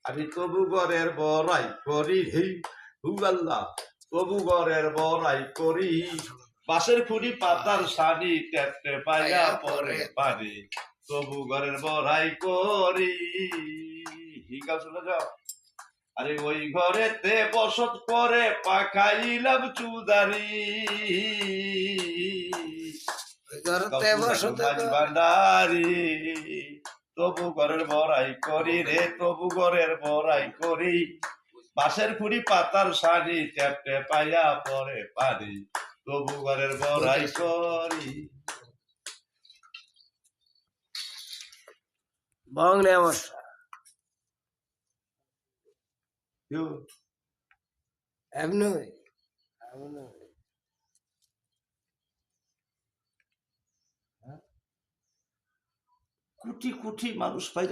আমি তবু ঘরের বড়াই করি হে আল্লাহ, তবু ঘরের বড়াই করি। বাঁশের খুঁড়ি পাতার সানি টেপটে পাইয়া পরে পানি, তবু ঘরের বড়াই করি। গান শুনে যাও। আরে ওই ঘরেতে বসত করে পাখাইলাম চুদারি, ভান্ডারি, তবু ঘরের বড়াই করি রে, তবু ঘরের বড়াই করি। বাঁশের খুঁড়ি পাতার সানি টেপটে পাইয়া পরে পানি, তবু ঘরের বড়াই করি। বাংলা ভাষা এমনি কোটি কোটি মানুষ পাইলেন।